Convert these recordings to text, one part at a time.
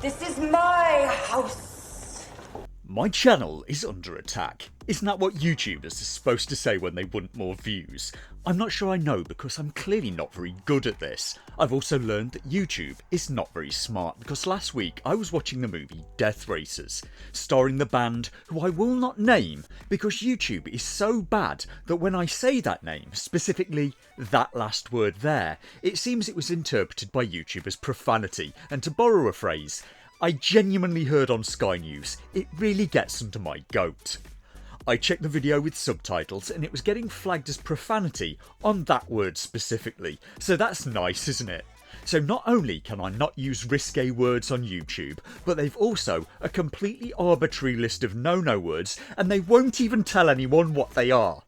This is my house. My channel is under attack. Isn't that what YouTubers are supposed to say when they want more views? I'm not sure I know because I'm clearly not very good at this. I've also learned that YouTube is not very smart because last week I was watching the movie Death Racers, starring the band who I will not name because YouTube is so bad that when I say that name, specifically that last word there, it seems it was interpreted by YouTube as profanity, and to borrow a phrase I genuinely heard on Sky News, it really gets under my goat. I checked the video with subtitles and it was getting flagged as profanity on that word specifically, so that's nice, isn't it? So not only can I not use risque words on YouTube, but they've also a completely arbitrary list of no-no words and they won't even tell anyone what they are.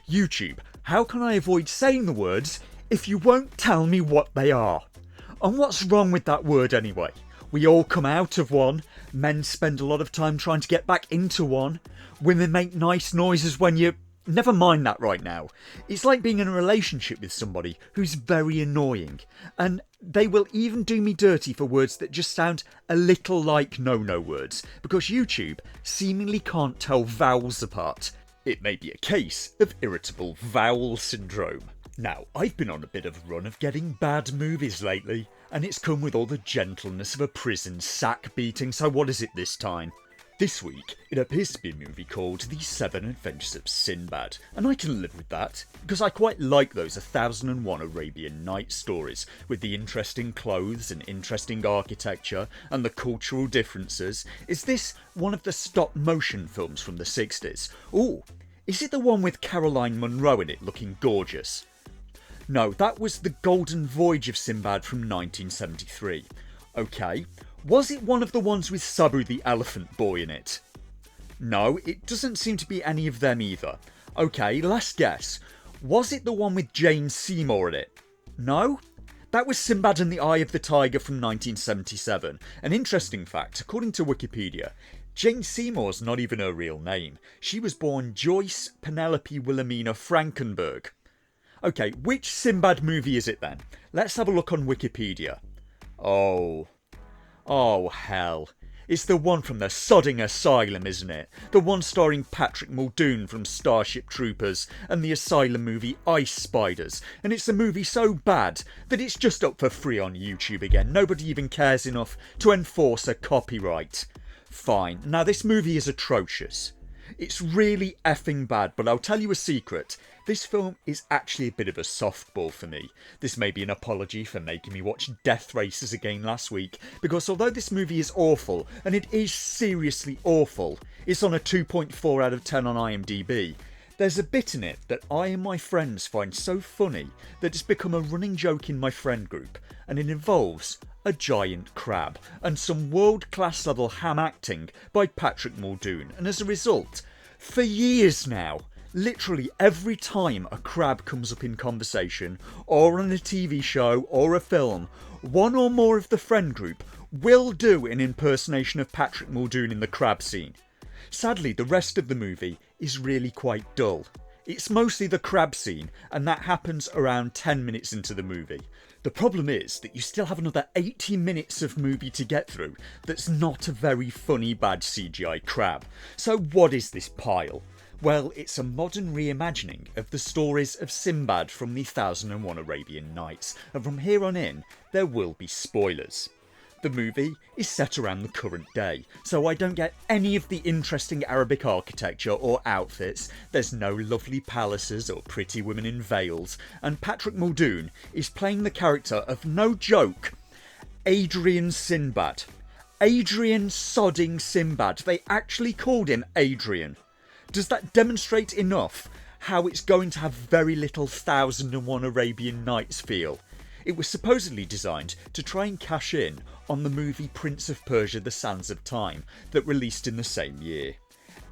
YouTube, how can I avoid saying the words if you won't tell me what they are? And what's wrong with that word anyway? We all come out of one, men spend a lot of time trying to get back into one, women make nice noises when you... Never mind that right now. It's like being in a relationship with somebody who's very annoying, and they will even do me dirty for words that just sound a little like no-no words, because YouTube seemingly can't tell vowels apart. It may be a case of irritable vowel syndrome. Now, I've been on a bit of a run of getting bad movies lately, and it's come with all the gentleness of a prison sack beating, so what is it this time? This week, it appears to be a movie called The 7 Adventures of Sinbad, and I can live with that, because I quite like those 1001 Arabian Nights stories, with the interesting clothes and interesting architecture, and the cultural differences. Is this one of the stop-motion films from the 60s? Ooh, is it the one with Caroline Munro in it looking gorgeous? No, that was The Golden Voyage of Sinbad from 1973. Okay, was it one of the ones with Sabu the Elephant Boy in it? No, it doesn't seem to be any of them either. Okay, last guess. Was it the one with Jane Seymour in it? No? That was Sinbad and the Eye of the Tiger from 1977. An interesting fact, according to Wikipedia, Jane Seymour's not even her real name. She was born Joyce Penelope Wilhelmina Frankenberg. Okay, which Sinbad movie is it then? Let's have a look on Wikipedia. Oh hell. It's the one from the sodding asylum, isn't it? The one starring Patrick Muldoon from Starship Troopers and the asylum movie Ice Spiders. And it's a movie so bad that it's just up for free on YouTube again. Nobody even cares enough to enforce a copyright. Fine. Now this movie is atrocious. It's really effing bad, but I'll tell you a secret. This film is actually a bit of a softball for me. This may be an apology for making me watch Death Racers again last week, because although this movie is awful, and it is seriously awful, it's on a 2.4 out of 10 on IMDb, there's a bit in it that I and my friends find so funny that it's become a running joke in my friend group, and it involves a giant crab and some world-class level ham acting by Patrick Muldoon, and as a result, for years now, literally every time a crab comes up in conversation, or on a TV show or a film, one or more of the friend group will do an impersonation of Patrick Muldoon in the crab scene. Sadly, the rest of the movie is really quite dull. It's mostly the crab scene, and that happens around 10 minutes into the movie. The problem is that you still have another 80 minutes of movie to get through that's not a very funny bad CGI crab. So what is this pile? Well, it's a modern reimagining of the stories of Sinbad from the 1001 Arabian Nights, and from here on in, there will be spoilers. The movie is set around the current day, so I don't get any of the interesting Arabic architecture or outfits, there's no lovely palaces or pretty women in veils, and Patrick Muldoon is playing the character of, no joke, Adrian Sinbad. Adrian sodding Sinbad. They actually called him Adrian. Does that demonstrate enough how it's going to have very little 1001 Arabian Nights feel? It was supposedly designed to try and cash in on the movie Prince of Persia: The Sands of Time that released in the same year.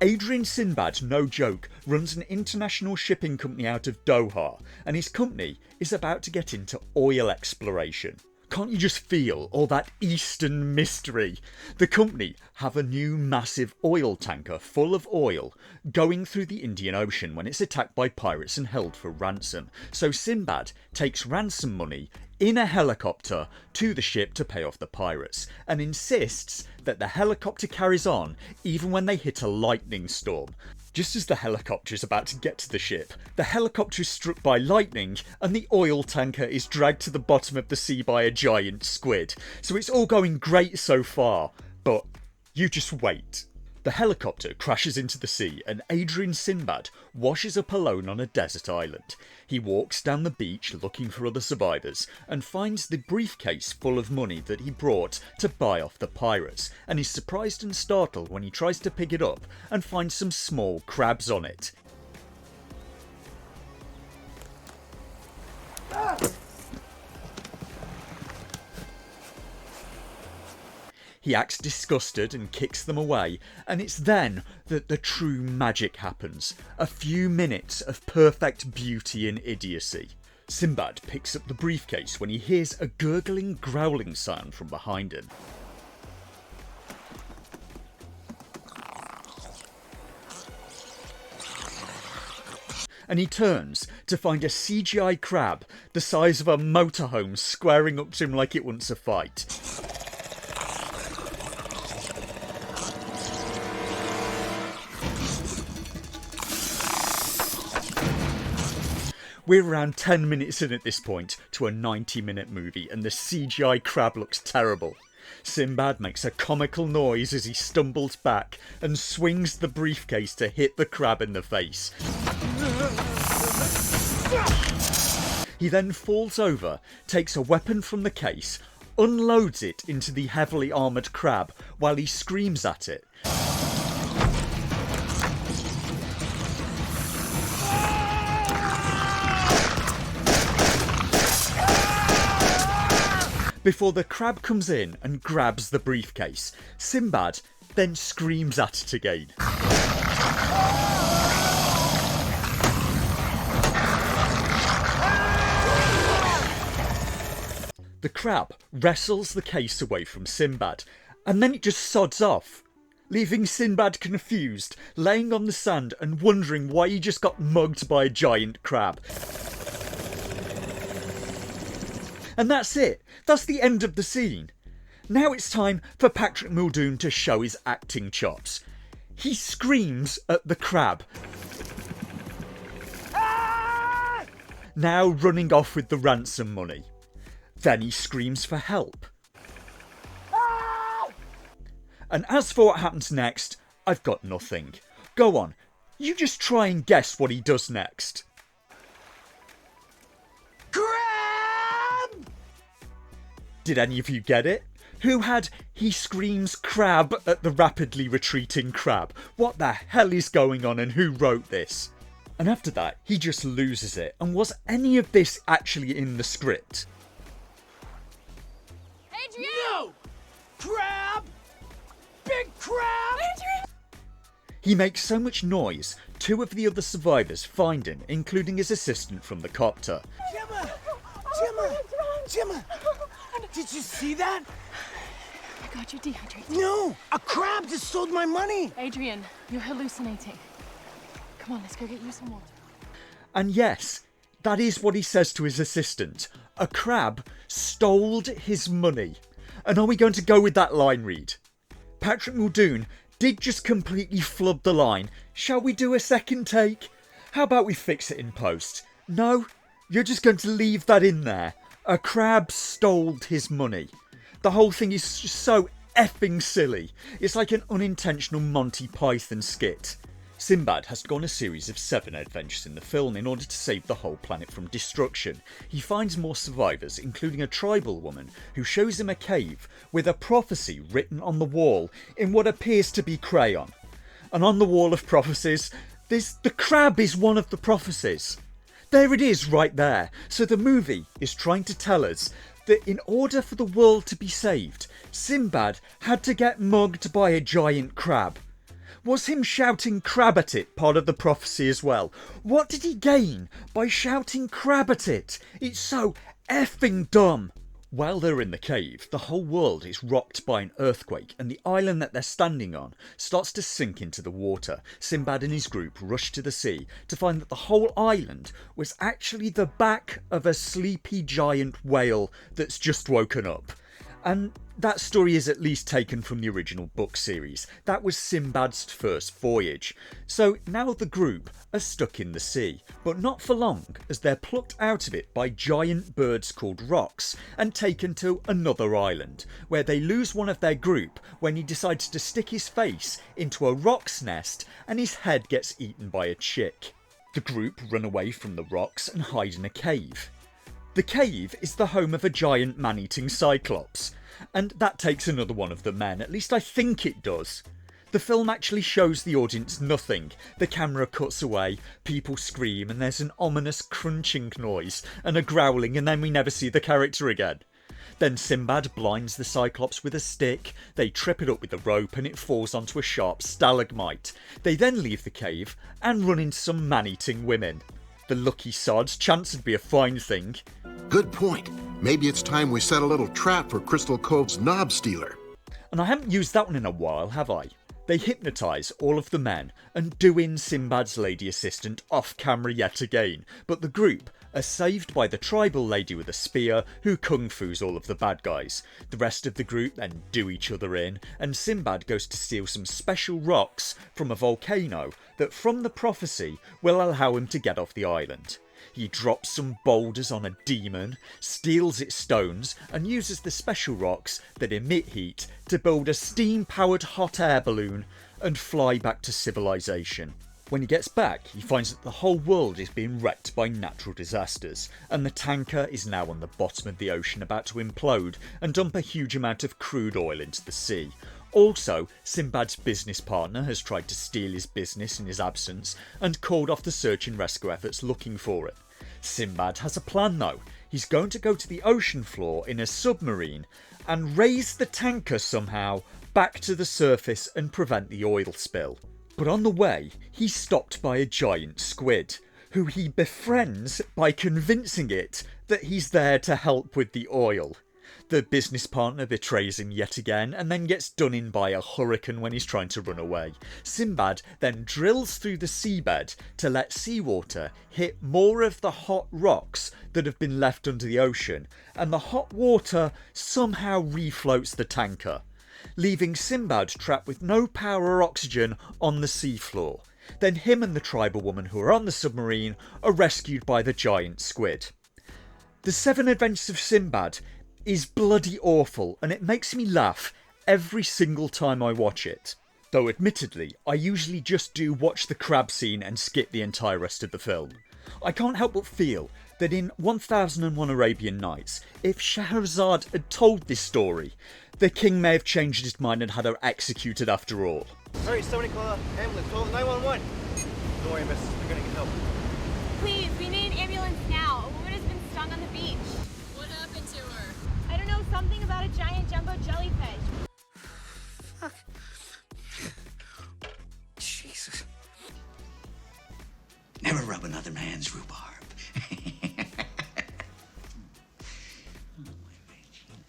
Adrian Sinbad, no joke, runs an international shipping company out of Doha, and his company is about to get into oil exploration. Can't you just feel all that Eastern mystery? The company have a new massive oil tanker full of oil going through the Indian Ocean when it's attacked by pirates and held for ransom. So Sinbad takes ransom money in a helicopter to the ship to pay off the pirates, and insists that the helicopter carries on even when they hit a lightning storm. Just as the helicopter is about to get to the ship, the helicopter is struck by lightning and the oil tanker is dragged to the bottom of the sea by a giant squid. So it's all going great so far, but you just wait. The helicopter crashes into the sea and Adrian Sinbad washes up alone on a desert island. He walks down the beach looking for other survivors and finds the briefcase full of money that he brought to buy off the pirates, and is surprised and startled when he tries to pick it up and finds some small crabs on it. He acts disgusted and kicks them away, and it's then that the true magic happens. A few minutes of perfect beauty and idiocy. Sinbad picks up the briefcase when he hears a gurgling, growling sound from behind him. And he turns to find a CGI crab the size of a motorhome squaring up to him like it wants a fight. We're around 10 minutes in at this point to a 90-minute movie, and the CGI crab looks terrible. Sinbad makes a comical noise as he stumbles back and swings the briefcase to hit the crab in the face. He then falls over, takes a weapon from the case, unloads it into the heavily armoured crab while he screams at it. Before the crab comes in and grabs the briefcase, Sinbad then screams at it again. The crab wrestles the case away from Sinbad, and then it just sods off, leaving Sinbad confused, laying on the sand and wondering why he just got mugged by a giant crab. And that's it. That's the end of the scene. Now it's time for Patrick Muldoon to show his acting chops. He screams at the crab, now running off with the ransom money. Then he screams for help. And as for what happens next, I've got nothing. Go on, you just try and guess what he does next. Did any of you get it? Who had "he screams crab" at the rapidly retreating crab? What the hell is going on, and who wrote this? And after that, he just loses it. And was any of this actually in the script? Adrian! No! Crab! Big crab! Adrian! He makes so much noise, two of the other survivors find him, including his assistant from the copter. Gemma! Did you see that? I got you dehydrated. No! A crab just stole my money! Adrian, you're hallucinating. Come on, let's go get you some water. And yes, that is what he says to his assistant. A crab stole his money. And are we going to go with that line read? Patrick Muldoon did just completely flub the line. Shall we do a second take? How about we fix it in post? No? You're just going to leave that in there. A crab stole his money. The whole thing is just so effing silly. It's like an unintentional Monty Python skit. Sinbad has to go on a series of 7 adventures in the film in order to save the whole planet from destruction. He finds more survivors, including a tribal woman who shows him a cave with a prophecy written on the wall in what appears to be crayon. And on the wall of prophecies, the crab is one of the prophecies. There it is right there. So the movie is trying to tell us that in order for the world to be saved, Sinbad had to get mugged by a giant crab. Was him shouting crab at it part of the prophecy as well? What did he gain by shouting crab at it? It's so effing dumb. While they're in the cave, the whole world is rocked by an earthquake and the island that they're standing on starts to sink into the water. Sinbad and his group rush to the sea to find that the whole island was actually the back of a sleepy giant whale that's just woken up. And that story is at least taken from the original book series. That was Sinbad's first voyage. So now the group are stuck in the sea, but not for long, as they're plucked out of it by giant birds called rocks and taken to another island, where they lose one of their group when he decides to stick his face into a roc's nest and his head gets eaten by a chick. The group run away from the rocks and hide in a cave. The cave is the home of a giant man-eating cyclops, and that takes another one of the men, at least I think it does. The film actually shows the audience nothing. The camera cuts away, people scream, and there's an ominous crunching noise and a growling, and then we never see the character again. Then Sinbad blinds the cyclops with a stick, they trip it up with a rope and it falls onto a sharp stalagmite. They then leave the cave and run into some man-eating women. The lucky sods, chance would be a fine thing. Good point. Maybe it's time we set a little trap for Crystal Cove's knob stealer. And I haven't used that one in a while, have I? They hypnotise all of the men and do in Sinbad's lady assistant off camera yet again, but the group are saved by the tribal lady with a spear who kung fu's all of the bad guys. The rest of the group then do each other in, and Sinbad goes to steal some special rocks from a volcano that from the prophecy will allow him to get off the island. He drops some boulders on a demon, steals its stones and uses the special rocks that emit heat to build a steam-powered hot air balloon and fly back to civilization. When he gets back, he finds that the whole world is being wrecked by natural disasters, and the tanker is now on the bottom of the ocean about to implode and dump a huge amount of crude oil into the sea. Also, Sinbad's business partner has tried to steal his business in his absence and called off the search and rescue efforts looking for it. Sinbad has a plan though. He's going to go to the ocean floor in a submarine and raise the tanker somehow back to the surface and prevent the oil spill. But on the way, he's stopped by a giant squid, who he befriends by convincing it that he's there to help with the oil. The business partner betrays him yet again and then gets done in by a hurricane when he's trying to run away. Sinbad then drills through the seabed to let seawater hit more of the hot rocks that have been left under the ocean, and the hot water somehow refloats the tanker, leaving Sinbad trapped with no power or oxygen on the seafloor. Then him and the tribal woman who are on the submarine are rescued by the giant squid. The 7 Adventures of Sinbad is bloody awful, and it makes me laugh every single time I watch it. Though admittedly, I usually just do watch the crab scene and skip the entire rest of the film. I can't help but feel that in 1001 Arabian Nights, if Shahrazad had told this story, the king may have changed his mind and had her executed after all. Hurry, somebody call an ambulance. Call 911. Don't worry, miss. They're gonna get help. Please, we need an ambulance now. A woman has been stung on the beach. What happened to her? I don't know, something about a giant jumbo jellyfish. Fuck. Jesus. Never rub another man's rhubarb.